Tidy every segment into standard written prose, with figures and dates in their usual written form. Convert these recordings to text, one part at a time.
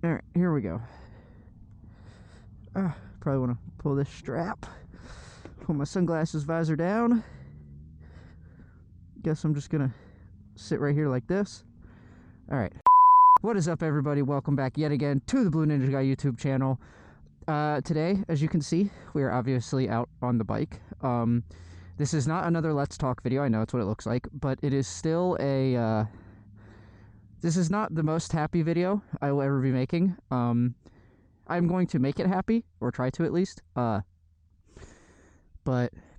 Alright, here we go. Probably want to pull this strap. Pull my sunglasses visor down. Guess I'm just gonna sit right here like this. Alright. What is up, everybody? Welcome back yet again to the Blue Ninja Guy YouTube channel. Today, as you can see, we are obviously out on the bike. This is not another Let's Talk video. I know it's what it looks like, but it is still a... This is not the most happy video I will ever be making. I'm going to make it happy, or try to at least. But,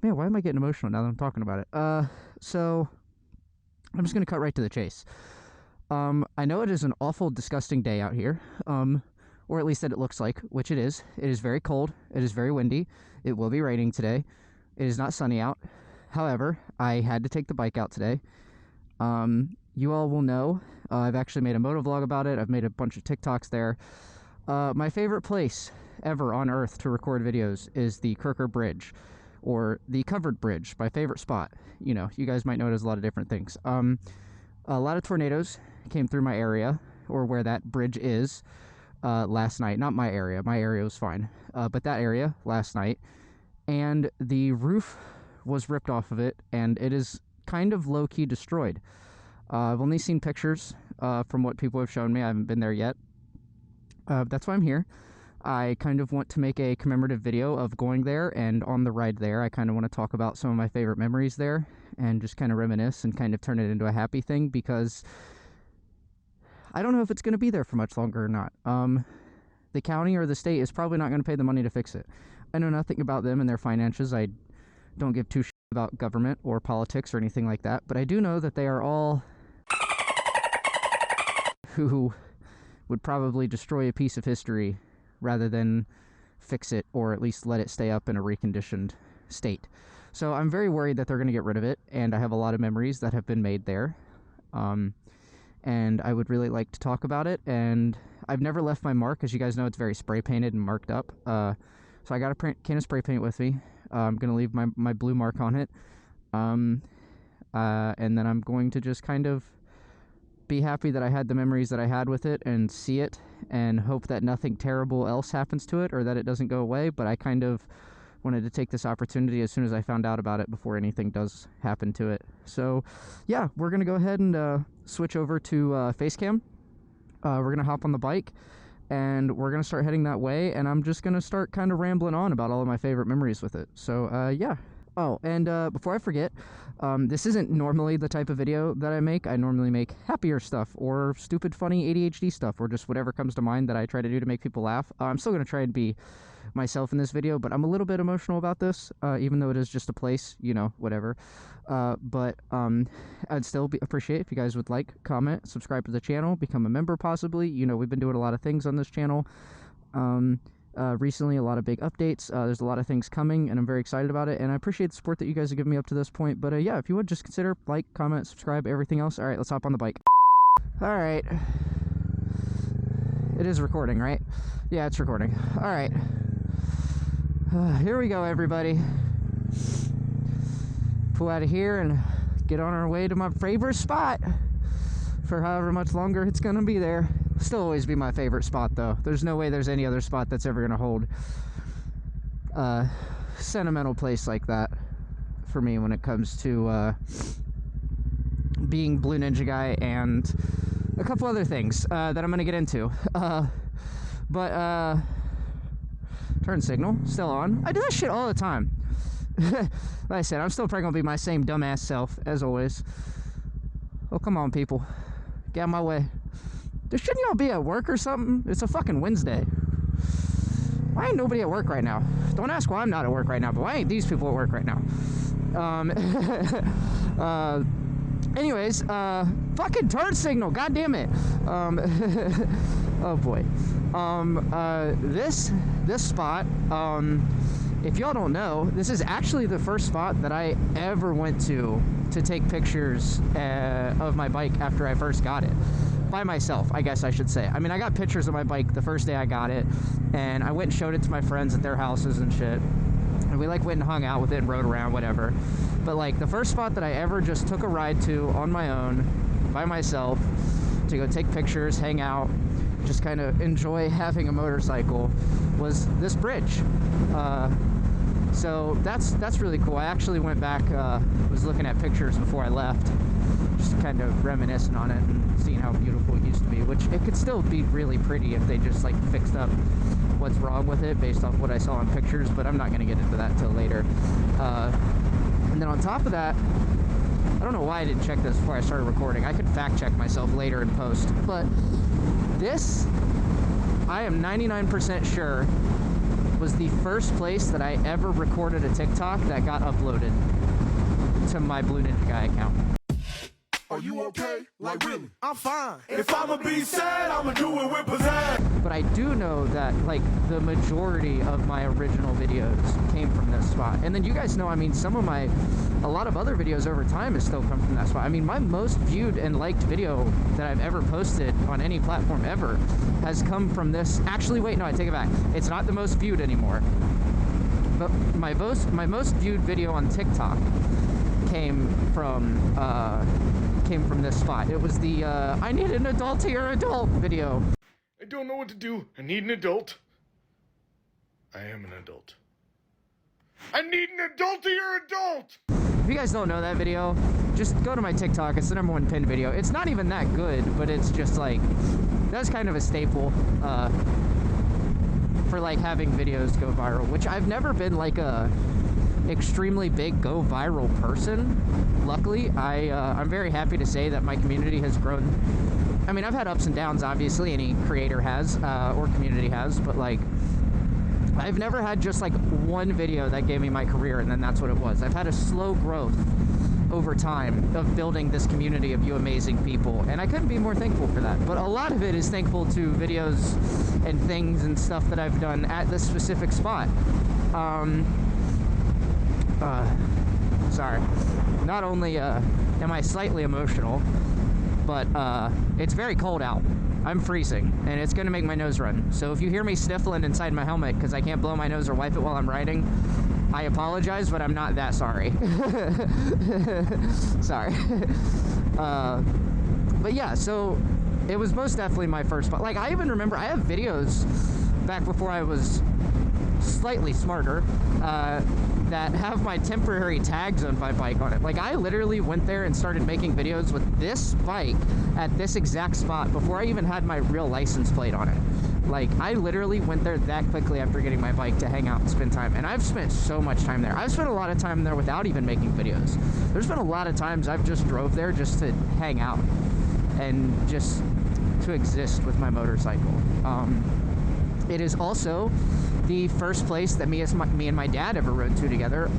man, why am I getting emotional now that I'm talking about it? So, I'm just going to cut right to the chase. I know it is an awful, disgusting day out here, or at least that it looks like, which it is. It is very cold. It is very windy. It will be raining today. It is not sunny out. However, I had to take the bike out today. You all will know, I've actually made a motovlog about it. I've made a bunch of TikToks there. My favorite place ever on earth to record videos is the Kirker Bridge, or the Covered Bridge, my favorite spot. You know, you guys might know it as a lot of different things. A lot of tornadoes came through my area, or where that bridge is, last night. Not my area. My area was fine. But that area last night. And the roof was ripped off of it, and it is kind of low-key destroyed. I've only seen pictures from what people have shown me. I haven't been there yet. That's why I'm here. I kind of want to make a commemorative video of going there, and on the ride there, I kind of want to talk about some of my favorite memories there, and just kind of reminisce and kind of turn it into a happy thing, because I don't know if it's going to be there for much longer or not. The county or the state is probably not going to pay the money to fix it. I know nothing about them and their finances. I don't give two shits about government or politics or anything like that, but I do know that they are all who would probably destroy a piece of history rather than fix it, or at least let it stay up in a reconditioned state. So I'm very worried that they're going to get rid of it, and I have a lot of memories that have been made there. And I would really like to talk about it, and I've never left my mark. As you guys know, it's very spray painted and marked up. So I got a can of spray paint with me. I'm going to leave my blue mark on it. And then I'm going to just kind of be happy that I had the memories that I had with it, and see it, and hope that nothing terrible else happens to it, or that it doesn't go away. But I kind of wanted to take this opportunity as soon as I found out about it, before anything does happen to it. So yeah, we're gonna go ahead and switch over to face cam. We're gonna hop on the bike, and we're gonna start heading that way, and I'm just gonna start kind of rambling on about all of my favorite memories with it. So yeah. Oh, and before I forget, this isn't normally the type of video that I make. I normally make happier stuff, or stupid, funny ADHD stuff, or just whatever comes to mind that I try to do to make people laugh. I'm still going to try and be myself in this video, but I'm a little bit emotional about this, even though it is just a place, you know, whatever. But I'd still appreciate if you guys would like, comment, subscribe to the channel, become a member possibly. You know, we've been doing a lot of things on this channel. Recently, a lot of big updates. There's a lot of things coming, and I'm very excited about it, and I appreciate the support that you guys have given me up to this point. But yeah, if you would just consider like, comment, subscribe, everything else. All right, let's hop on the bike. All right, it is recording, right? Yeah, it's recording. All right, here we go, everybody. Pull out of here and get on our way to my favorite spot for however much longer it's gonna be there. Still always be my favorite spot, though. There's no way there's any other spot that's ever gonna hold a sentimental place like that for me when it comes to being Blue Ninja Guy, and a couple other things that I'm gonna get into. But turn signal still on. I do that shit all the time. Like I said, I'm still probably gonna be my same dumbass self as always. Oh, come on, people, get out of my way. Shouldn't y'all be at work or something? It's a fucking Wednesday. Why ain't nobody at work right now? Don't ask why I'm not at work right now, but why ain't these people at work right now? Anyways, fucking turn signal, god damn it. Oh boy. This spot, if y'all don't know, this is actually the first spot that I ever went to take pictures of my bike after I first got it. By myself, I guess I should say. I mean, I got pictures of my bike the first day I got it, and I went and showed it to my friends at their houses and shit. And we like went and hung out with it and rode around, whatever. But like the first spot that I ever just took a ride to on my own, by myself, to go take pictures, hang out, just kind of enjoy having a motorcycle was this bridge. So that's really cool. I actually went back, was looking at pictures before I left, just kind of reminiscing on it and seeing how beautiful it used to be, which it could still be really pretty if they just like fixed up what's wrong with it based off what I saw in pictures, but I'm not going to get into that till later. And then on top of that, I don't know why I didn't check this before I started recording. I could fact check myself later in post, but this, I am 99% sure, was the first place that I ever recorded a TikTok that got uploaded to my Blue Ninja Guy account. Are you okay? Like really? I'm fine. If I'ma be sad, I'ma do it with pizzazz. But I do know that like the majority of my original videos came from this spot. And then you guys know, I mean, a lot of other videos over time has still come from that spot. I mean, my most viewed and liked video that I've ever posted on any platform ever has come from this. Actually, wait, no, I take it back. It's not the most viewed anymore. But my most viewed video on TikTok came from this spot. It was the I need an adult to your adult video. I don't know what to do. I need an adult. I am an adult. I need an adult to your adult! If you guys don't know that video, just go to my TikTok. It's the #1 pinned video. It's not even that good, but it's just like, that's kind of a staple for like having videos go viral, which I've never been like a extremely big go viral person. Luckily, I'm very happy to say that my community has grown. I mean, I've had ups and downs, obviously, any creator has, or community has, but like, I've never had just like one video that gave me my career and then that's what it was. I've had a slow growth over time of building this community of you amazing people, and I couldn't be more thankful for that. But a lot of it is thankful to videos and things and stuff that I've done at this specific spot. Sorry. Not only am I slightly emotional, but it's very cold out. I'm freezing, and it's going to make my nose run. So if you hear me sniffling inside my helmet because I can't blow my nose or wipe it while I'm riding, I apologize, but I'm not that sorry. Sorry. But yeah, so it was most definitely my first spot. Like, I even remember, I have videos back before I was slightly smarter, that have my temporary tags on my bike on it. Like, I literally went there and started making videos with this bike at this exact spot before I even had my real license plate on it. Like, I literally went there that quickly after getting my bike to hang out and spend time. And I've spent so much time there. I've spent a lot of time there without even making videos. There's been a lot of times I've just drove there just to hang out and just to exist with my motorcycle. It is also the first place that me and my dad ever rode to together.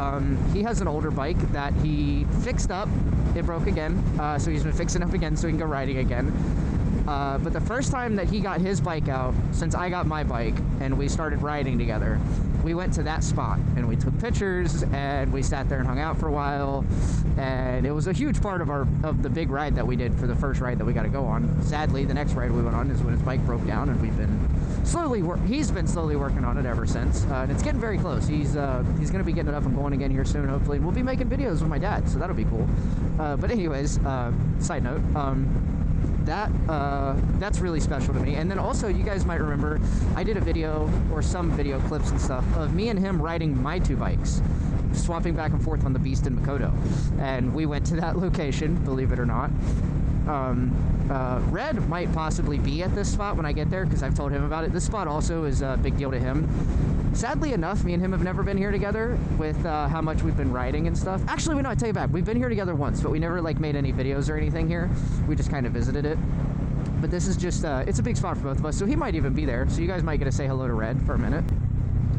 He has an older bike that he fixed up. It broke again, so he's been fixing up again so he can go riding again. But the first time that he got his bike out, since I got my bike and we started riding together, we went to that spot and we took pictures and we sat there and hung out for a while, and it was a huge part of the big ride that we did for the first ride that we got to go on. Sadly, the next ride we went on is when his bike broke down, and he's been slowly working on it ever since, and it's getting very close. He's gonna be getting it up and going again here soon, hopefully, and we'll be making videos with my dad, so that'll be cool. But anyways, side note, that's really special to me. And then also, you guys might remember, I did a video, or some video clips and stuff, of me and him riding my two bikes, swapping back and forth on the Beast and Makoto. And we went to that location, believe it or not. Red might possibly be at this spot when I get there, because I've told him about it. This spot also is a big deal to him. Sadly enough, me and him have never been here together with how much we've been riding and stuff. Actually, no, I take it back. We've been here together once, but we never like made any videos or anything here. We just kind of visited it. But this is just, it's a big spot for both of us, so he might even be there. So you guys might get to say hello to Red for a minute.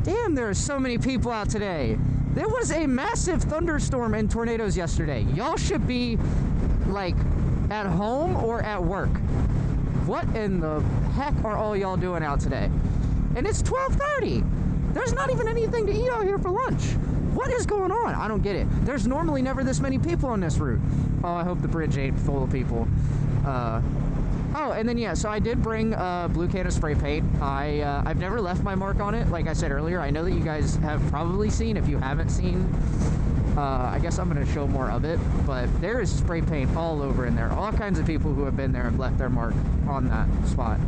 Damn, there are so many people out today. There was a massive thunderstorm and tornadoes yesterday. Y'all should be, like, at home or at work. What in the heck are all y'all doing out today? And it's 12:30. There's not even anything to eat out here for lunch. What is going on? I don't get it. There's normally never this many people on this route. Oh, I hope the bridge ain't full of people. Oh, and then yeah, so I did bring a blue can of spray paint. I've never left my mark on it, like I said earlier. I know that you guys have probably seen. If you haven't seen, I guess I'm going to show more of it, but there is spray paint all over in there. All kinds of people who have been there have left their mark on that spot.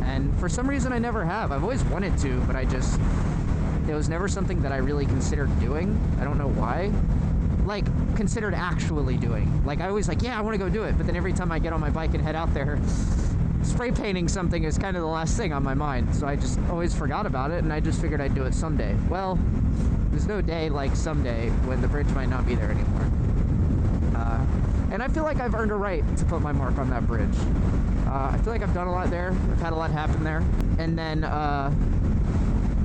And for some reason I never have. I've always wanted to, but it was never something that I really considered doing. I don't know why. Like, considered actually doing. Like, I always like, yeah, I want to go do it. But then every time I get on my bike and head out there, spray painting something is kind of the last thing on my mind. So I just always forgot about it, and I just figured I'd do it someday. Well, there's no day like someday when the bridge might not be there anymore. And I feel like I've earned a right to put my mark on that bridge. I feel like I've done a lot there. I've had a lot happen there. And then,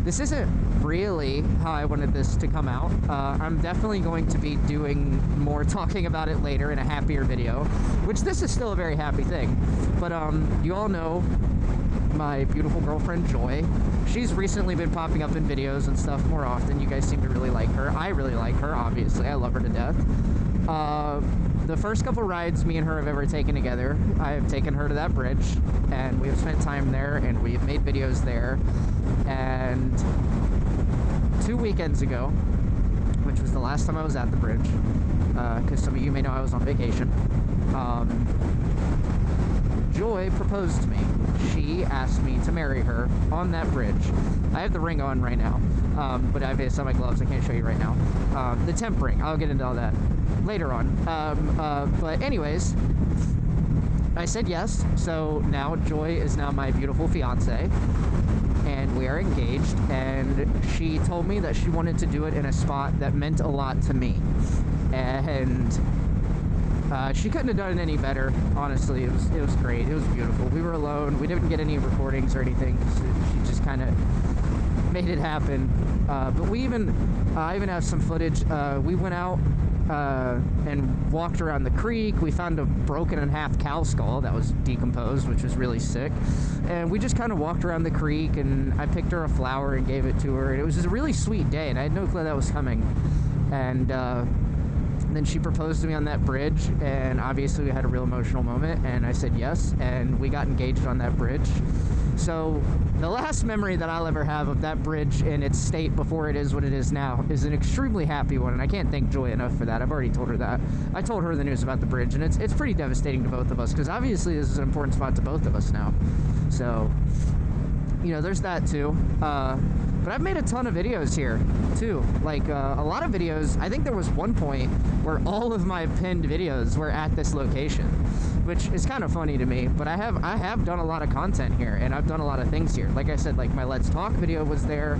this isn't really how I wanted this to come out. I'm definitely going to be doing more talking about it later in a happier video, which this is still a very happy thing. But you all know my beautiful girlfriend Joy. She's recently been popping up in videos and stuff more often. You guys seem to really like her. I really like her, obviously. I love her to death. The first couple rides me and her have ever taken together, I have taken her to that bridge, and we have spent time there, and we have made videos there. And 2 weekends ago, which was the last time I was at the bridge, because some of you may know I was on vacation, Joy proposed to me. She asked me to marry her on that bridge. I have the ring on right now, but I have some of my gloves. I can't show you right now. The temp ring. I'll get into all that later on. But anyways, I said yes. So now Joy is now my beautiful fiance, and we are engaged. And she told me that she wanted to do it in a spot that meant a lot to me, and she couldn't have done it any better. Honestly, it was great. It was beautiful. We were alone. We didn't get any recordings or anything. She just kind of made it happen. But I even have some footage. We went out and walked around the creek. We found a broken in half cow skull that was decomposed, which was really sick. And we just kind of walked around the creek, and I picked her a flower and gave it to her. And it was just a really sweet day, and I had no clue that was coming. And then she proposed to me on that bridge, and obviously we had a real emotional moment, and I said yes, and we got engaged on that bridge. So the last memory that I'll ever have of that bridge in its state before it is what it is now is an extremely happy one, and I can't thank Joy enough for that. I've already told her that. I told her the news about the bridge, and it's pretty devastating to both of us, because obviously this is an important spot to both of us now. So, you know, there's that too. But I've made a ton of videos here too, like a lot of videos. I think there was one point where all of my pinned videos were at this location, which is kind of funny to me. But I have done a lot of content here, and I've done a lot of things here. Like I said, like my Let's Talk video was there,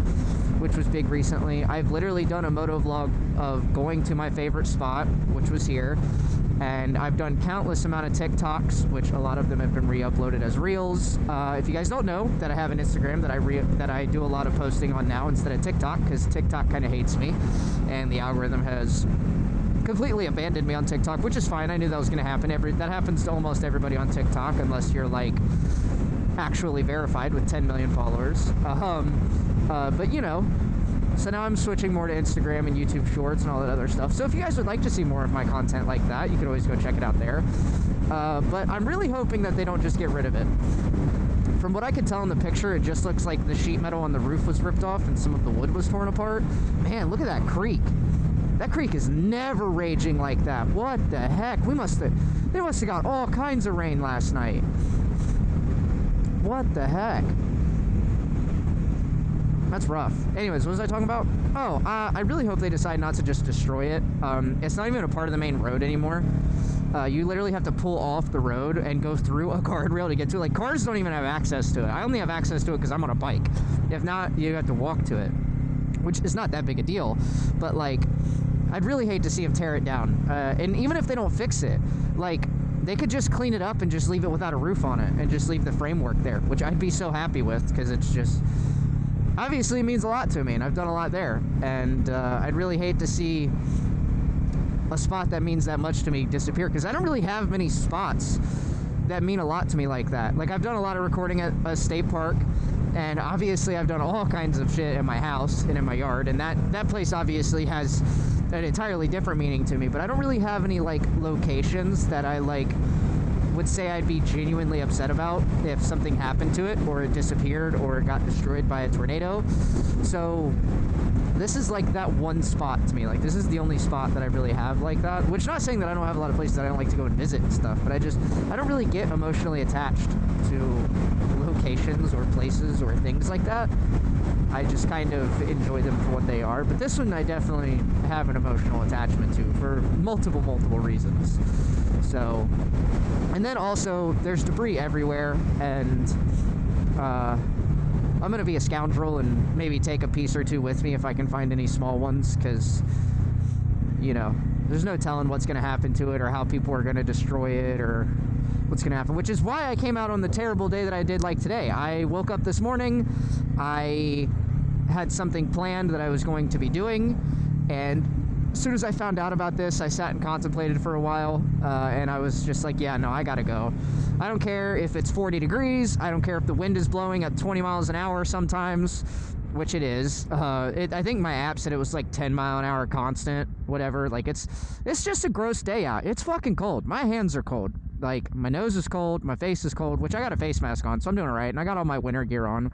which was big recently. I've literally done a moto vlog of going to my favorite spot, which was here. And I've done countless amount of TikToks, which a lot of them have been re-uploaded as Reels. If you guys don't know, that I have an Instagram that I do a lot of posting on now instead of TikTok, because TikTok kind of hates me, and the algorithm has completely abandoned me on TikTok, which is fine. I knew that was going to happen. That happens to almost everybody on TikTok, unless you're like actually verified with 10 million followers. But you know. So now I'm switching more to Instagram and YouTube Shorts and all that other stuff. So if you guys would like to see more of my content like that, you can always go check it out there. But I'm really hoping that they don't just get rid of it. From what I could tell in the picture, it just looks like the sheet metal on the roof was ripped off and some of the wood was torn apart. Man, look at that creek. That creek is never raging like that. What the heck? They must have got all kinds of rain last night. What the heck? That's rough. Anyways, what was I talking about? Oh, I really hope they decide not to just destroy it. It's not even a part of the main road anymore. You literally have to pull off the road and go through a guardrail to get to it. Like, cars don't even have access to it. I only have access to it because I'm on a bike. If not, you have to walk to it, which is not that big a deal. But, like, I'd really hate to see them tear it down. And even if they don't fix it, like, they could just clean it up and just leave it without a roof on it and just leave the framework there, which I'd be so happy with, because it's just... obviously it means a lot to me, and I've done a lot there, and I'd really hate to see a spot that means that much to me disappear, because I don't really have many spots that mean a lot to me like that. Like, I've done a lot of recording at a state park, and obviously I've done all kinds of shit in my house and in my yard, and that place obviously has an entirely different meaning to me, but I don't really have any, like, locations that I, like, would say I'd be genuinely upset about if something happened to it, or it disappeared, or it got destroyed by a tornado. So this is like that one spot to me. Like, this is the only spot that I really have like that, which, not saying that I don't have a lot of places that I don't like to go and visit and stuff, but I don't really get emotionally attached to locations or places or things like that. I just kind of enjoy them for what they are. But this one I definitely have an emotional attachment to for multiple reasons. So, and then also there's debris everywhere, and I'm gonna be a scoundrel and maybe take a piece or two with me if I can find any small ones, because, you know, there's no telling what's gonna happen to it or how people are gonna destroy it or what's gonna happen, which is why I came out on the terrible day that I did, like today. I woke up this morning, I had something planned that I was going to be doing, and as soon as I found out about this, I sat and contemplated for a while, and I was just like, yeah, no, I gotta go. I don't care if it's 40 degrees, I don't care if the wind is blowing at 20 miles an hour sometimes, which it is. I think my app said it was like 10 mile an hour constant, whatever. Like, it's just a gross day out. It's fucking cold. My hands are cold. Like, my nose is cold, my face is cold, which I got a face mask on, so I'm doing all right, and I got all my winter gear on.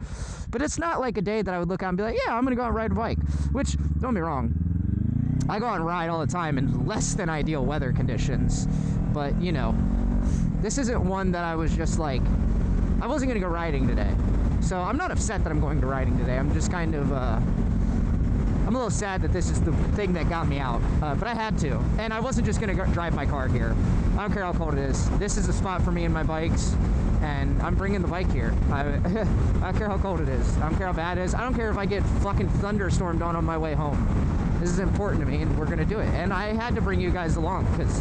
But it's not like a day that I would look out and be like, yeah, I'm gonna go out and ride a bike. Which, don't be wrong, I go out and ride all the time in less than ideal weather conditions. But, you know, this isn't one that I was just like, I wasn't gonna go riding today. So I'm not upset that I'm going to riding today. I'm just kind of, I'm a little sad that this is the thing that got me out. But I had to. And I wasn't just gonna drive my car here. I don't care how cold it is. This is a spot for me and my bikes. And I'm bringing the bike here. I don't care how cold it is. I don't care how bad it is. I don't care if I get fucking thunderstormed on my way home. This is important to me, and we're gonna do it. And I had to bring you guys along, because,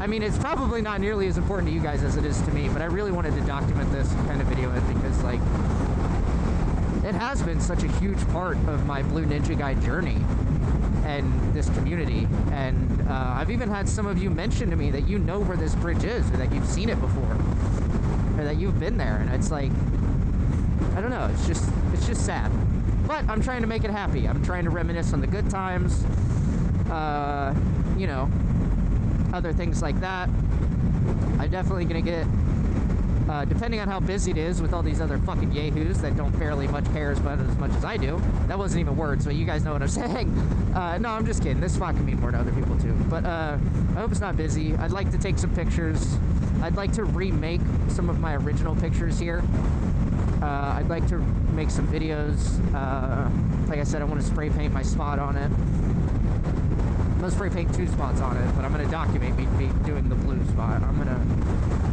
I mean, it's probably not nearly as important to you guys as it is to me, but I really wanted to document this and kind of video it, because, like, it has been such a huge part of my Blue Ninja Guide journey and this community. And I've even had some of you mention to me that you know where this bridge is, or that you've seen it before, or that you've been there. And it's like, I don't know, it's just sad. But I'm trying to make it happy. I'm trying to reminisce on the good times, you know, other things like that. I'm definitely gonna get, depending on how busy it is with all these other fucking yahoos that don't fairly much care as much as I do. That wasn't even words, but you guys know what I'm saying. No, I'm just kidding. This spot can mean more to other people too. But I hope it's not busy. I'd like to take some pictures. I'd like to remake some of my original pictures here. I'd like to make some videos. Like I said, I want to spray paint my spot on it. I'm gonna spray paint 2 spots on it, but I'm gonna document me doing the blue spot. I'm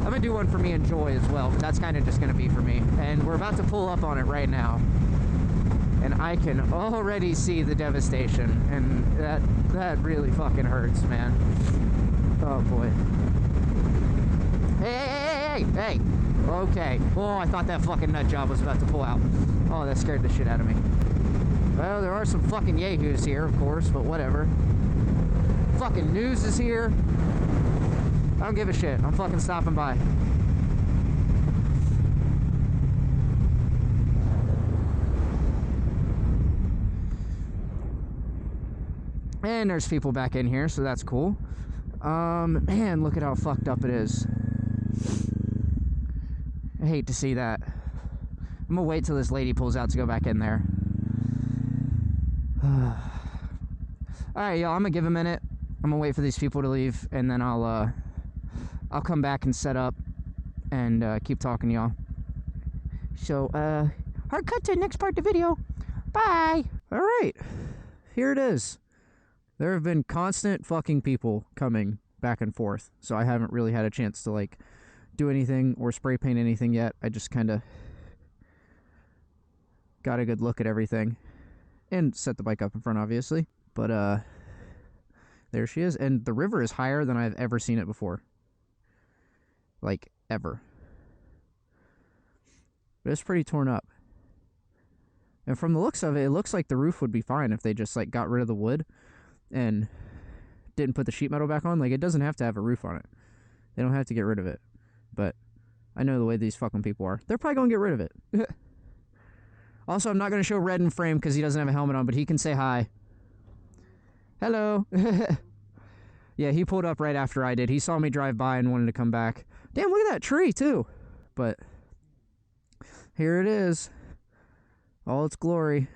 gonna do one for me and Joy as well, but that's kind of just gonna be for me. And we're about to pull up on it right now, and I can already see the devastation, and that really fucking hurts, man. Oh boy. Hey! Okay. Oh, I thought that fucking nut job was about to pull out. Oh, that scared the shit out of me. Well, there are some fucking yahoos here, of course, but whatever. Fucking news is here. I don't give a shit. I'm fucking stopping by. And there's people back in here, so that's cool. Man, look at how fucked up it is. I hate to see that. I'm gonna wait till this lady pulls out to go back in there. Alright, y'all, I'm gonna give a minute. I'm gonna wait for these people to leave, and then I'll come back and set up and keep talking to y'all. So, hard cut to the next part of the video. Bye! Alright, here it is. There have been constant fucking people coming back and forth, so I haven't really had a chance to, like, do anything or spray paint anything yet. I just kind of got a good look at everything and set the bike up in front, obviously. But there she is, and the river is higher than I've ever seen it before, like ever. But it's pretty torn up, and from the looks of it, it looks like the roof would be fine if they just like got rid of the wood and didn't put the sheet metal back on. Like, it doesn't have to have a roof on it. They don't have to get rid of it. But I know the way these fucking people are. They're probably gonna get rid of it. Also, I'm not gonna show Red in frame because he doesn't have a helmet on, but he can say hi. Hello. Yeah, he pulled up right after I did. He saw me drive by and wanted to come back. Damn, look at that tree too. But here it is, all its glory.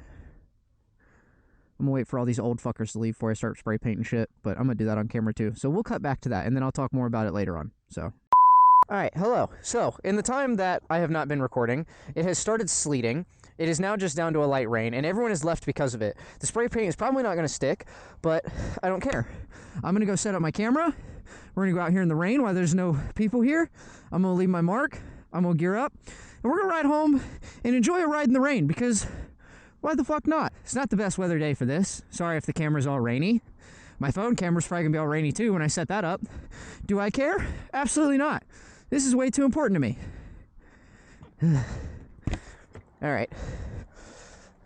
I'm gonna wait for all these old fuckers to leave before I start spray painting shit, but I'm gonna do that on camera too. So we'll cut back to that, and then I'll talk more about it later on. So Alright, hello. So, in the time that I have not been recording, it has started sleeting. It is now just down to a light rain, and everyone has left because of it. The spray paint is probably not going to stick, but I don't care. I'm going to go set up my camera. We're going to go out here in the rain while there's no people here. I'm going to leave my mark. I'm going to gear up. And we're going to ride home and enjoy a ride in the rain, because why the fuck not? It's not the best weather day for this. Sorry if the camera's all rainy. My phone camera's probably going to be all rainy too when I set that up. Do I care? Absolutely not. This is way too important to me. Alright.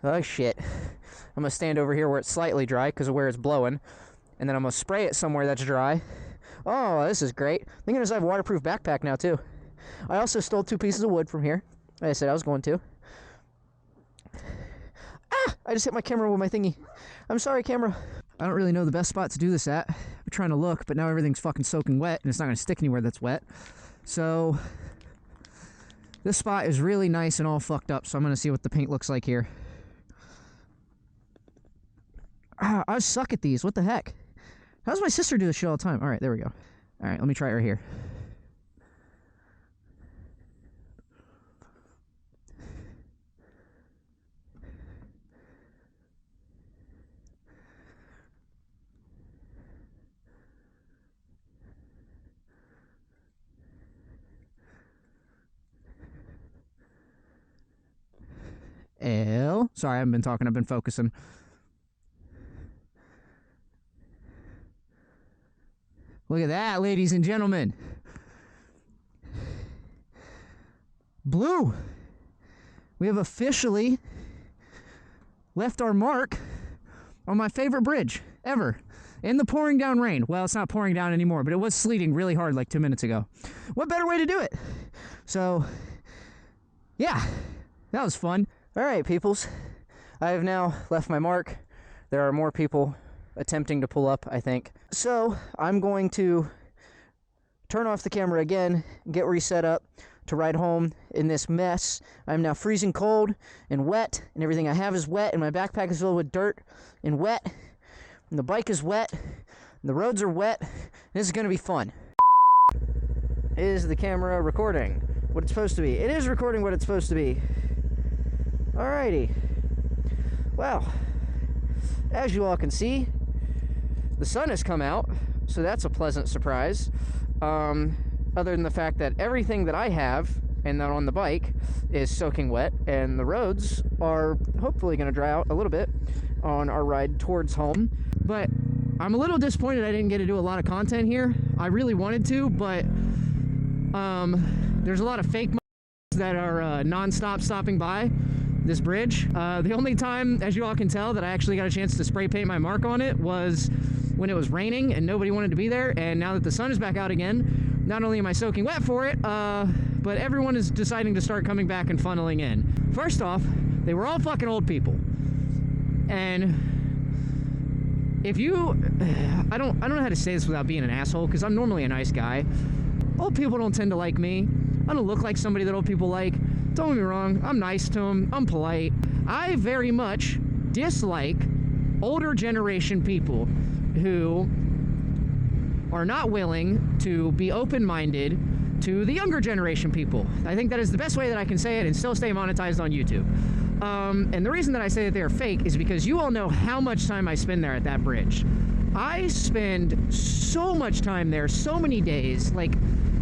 Oh shit. I'm gonna stand over here where it's slightly dry because of where it's blowing. And then I'm gonna spray it somewhere that's dry. Oh, this is great. Thank goodness I have a waterproof backpack now too. I also stole 2 pieces of wood from here. Like I said I was going to. Ah! I just hit my camera with my thingy. I'm sorry, camera. I don't really know the best spot to do this at. I'm trying to look, but now everything's fucking soaking wet and it's not gonna stick anywhere that's wet. So, this spot is really nice and all fucked up, so I'm going to see what the paint looks like here. Ah, I suck at these. What the heck? How does my sister do this shit all the time? Alright, there we go. Alright, let me try it right here. Sorry, I haven't been talking, I've been focusing. Look at that, ladies and gentlemen. Blue. We have officially left our mark on my favorite bridge ever. In the pouring down rain. Well, it's not pouring down anymore, but it was sleeting really hard like 2 minutes ago. What better way to do it? So, yeah, that was fun. All right, peoples. I have now left my mark. There are more people attempting to pull up, I think. So, I'm going to turn off the camera again, get reset up to ride home in this mess. I'm now freezing cold and wet, and everything I have is wet, and my backpack is filled with dirt and wet, and the bike is wet, and the roads are wet. This is going to be fun. Is the camera recording what it's supposed to be? It is recording what it's supposed to be. Alrighty. Well, as you all can see, the sun has come out, so that's a pleasant surprise. Other than the fact that everything that I have and that on the bike is soaking wet, and the roads are hopefully going to dry out a little bit on our ride towards home. But I'm a little disappointed I didn't get to do a lot of content here. I really wanted to, but there's a lot of fake that are non-stop stopping by this bridge. The only time, as you all can tell, that I actually got a chance to spray paint my mark on it was when it was raining and nobody wanted to be there. And now that the sun is back out again, not only am I soaking wet for it, but everyone is deciding to start coming back and funneling in. First off, they were all fucking old people. And if you, I don't know how to say this without being an asshole, because I'm normally a nice guy. Old people don't tend to like me. I don't look like somebody that old people like. Don't get me wrong, I'm nice to them, I'm polite. I very much dislike older generation people who are not willing to be open-minded to the younger generation people. I think that is the best way that I can say it and still stay monetized on YouTube. And the reason that I say that they are fake is because you all know how much time I spend there at that bridge. I spend so much time there, so many days. Like,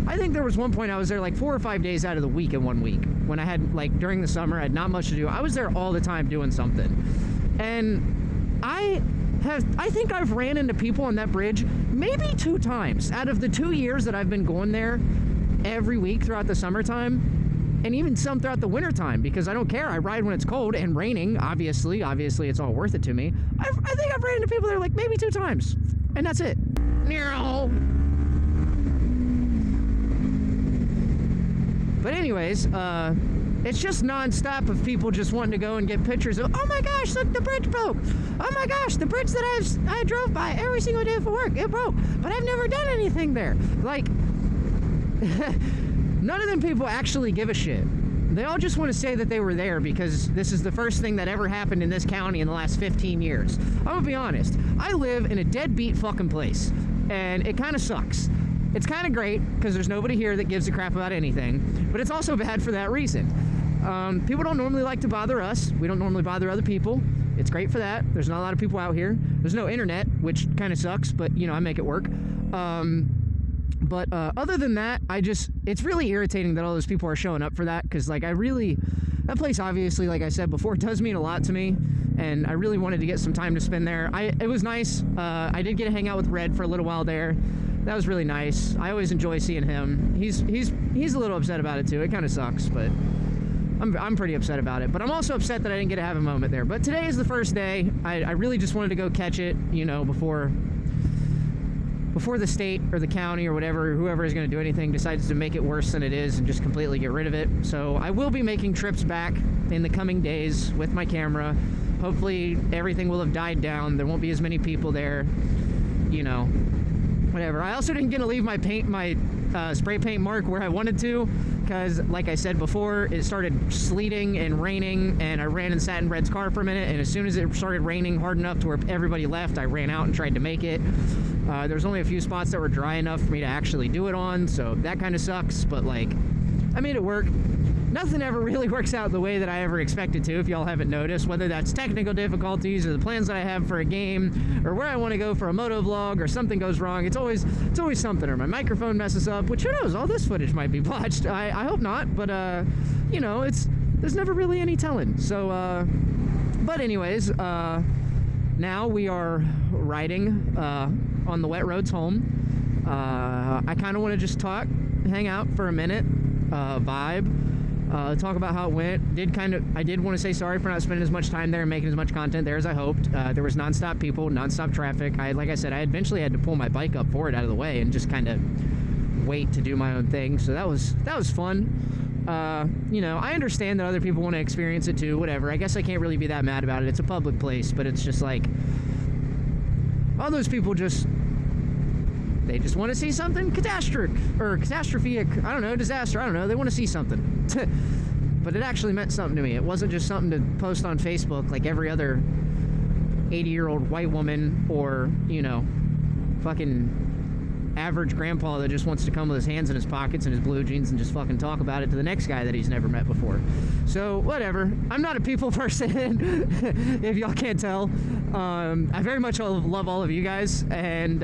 I think there was one point I was there like 4 or 5 days out of the week in 1 week. When I had, like, during the summer, I had not much to do. I was there all the time doing something. And I think I've ran into people on that bridge maybe 2 times out of the 2 years that I've been going there every week throughout the summertime, and even some throughout the wintertime, because I don't care. I ride when it's cold and raining, obviously it's all worth it to me. I think I've ran into people there like maybe 2 times, and that's it. But anyways, it's just non-stop of people just wanting to go and get pictures of, oh my gosh, look, the bridge broke. Oh my gosh, the bridge that I drove by every single day for work, it broke. But I've never done anything there. Like, none of them people actually give a shit. They all just want to say that they were there because this is the first thing that ever happened in this county in the last 15 years. I'm gonna be honest. I live in a deadbeat fucking place, and it kind of sucks. it's kind of great because there's nobody here that gives a crap about anything, but it's also bad for that reason. People don't normally like to bother us. We don't normally bother other people. It's great for that. There's not a lot of people out here. There's no internet, which kind of sucks, but you know, I make it work. But other than that, it's really irritating that all those people are showing up for that, because like that place obviously, like I said before, does mean a lot to me, and I really wanted to get some time to spend there. It was nice. I did get to hang out with Red for a little while there. That was really nice. I always enjoy seeing him. He's a little upset about it too. It kind of sucks, but I'm pretty upset about it. But I'm also upset that I didn't get to have a moment there. But today is the first day. I really just wanted to go catch it, you know, before the state or the county or whatever, whoever is going to do anything, decides to make it worse than it is and just completely get rid of it. So I will be making trips back in the coming days with my camera. Hopefully everything will have died down. There won't be as many people there, you know, whatever. I also didn't get to leave my spray paint mark where I wanted to, because like I said before, it started sleeting and raining, and I ran and sat in Red's car for a minute, and as soon as it started raining hard enough to where everybody left, I ran out and tried to make it. There's only a few spots that were dry enough for me to actually do it on, so that kind of sucks, but like, I made it work. Nothing ever really works out the way that I ever expected to, if y'all haven't noticed, whether that's technical difficulties or the plans that I have for a game or where I want to go for a moto vlog or something goes wrong. It's always something, or my microphone messes up, which who knows, all this footage might be botched. I hope not, but you know, there's never really any telling. So but anyways, now we are riding on the wet roads home. I kind of want to just hang out for a minute, vibe. Talk about how it went. I did want to say sorry for not spending as much time there and making as much content there as I hoped. There was nonstop people, nonstop traffic. Like I said, I eventually had to pull my bike up for it out of the way and just kind of wait to do my own thing. So that was fun. You know, I understand that other people want to experience it too, whatever. I guess I can't really be that mad about it. It's a public place, but it's just like, all those people they just want to see something catastrophic, I don't know, disaster, I don't know, they want to see something. But it actually meant something to me. It wasn't just something to post on Facebook like every other 80-year-old white woman, or, you know, fucking average grandpa that just wants to come with his hands in his pockets and his blue jeans and just fucking talk about it to the next guy that he's never met before. So whatever, I'm not a people person. If y'all can't tell. I very much love all of you guys, and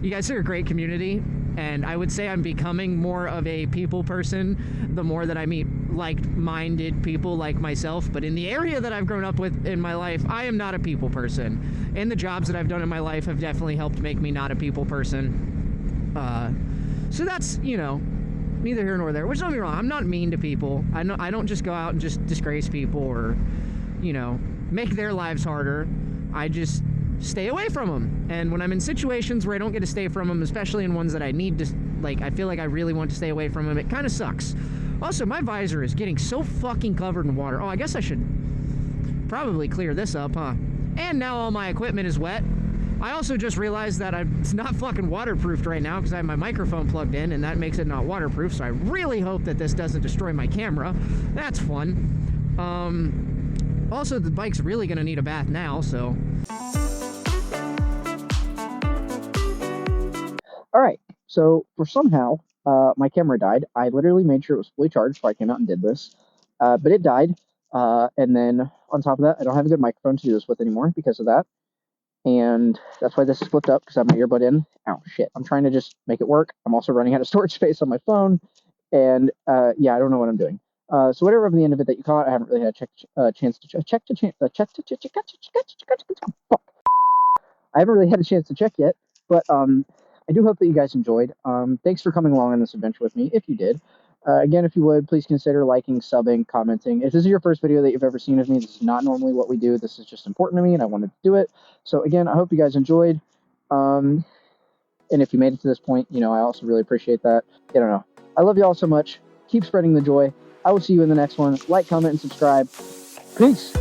you guys are a great community, and I would say I'm becoming more of a people person the more that I meet like-minded people like myself. But in the area that I've grown up with in my life, I am not a people person, and the jobs that I've done in my life have definitely helped make me not a people person. So that's, you know, neither here nor there. Which, don't get me wrong, I'm not mean to people. I don't just go out and just disgrace people or, you know, make their lives harder. I just stay away from them. And when I'm in situations where I don't get to stay from them, especially in ones that I need to, like, I feel like I really want to stay away from them, it kind of sucks. Also, my visor is getting so fucking covered in water. Oh, I guess I should probably clear this up, huh? And now all my equipment is wet. I also just realized that it's not fucking waterproofed right now because I have my microphone plugged in, and that makes it not waterproof, so I really hope that this doesn't destroy my camera. That's fun. Also, the bike's really gonna need a bath now, so... Alright, so for somehow, my camera died. I literally made sure it was fully charged before I came out and did this. But it died, and then on top of that, I don't have a good microphone to do this with anymore because of that. And that's why this is flipped up, because I have my earbud in. Oh, shit. I'm trying to just make it work. I'm also running out of storage space on my phone. And, yeah, I don't know what I'm doing. So whatever of the end of it that you caught, I haven't really had a chance to check. Fuck. I haven't really had a chance to check yet, but I do hope that you guys enjoyed. Thanks for coming along on this adventure with me, if you did. Again, if you would, please consider liking, subbing, commenting. If this is your first video that you've ever seen of me, this is not normally what we do. This is just important to me, and I wanted to do it. So again, I hope you guys enjoyed. And if you made it to this point, you know, I also really appreciate that. I don't know. I love you all so much. Keep spreading the joy. I will see you in the next one. Like, comment, and subscribe. Peace.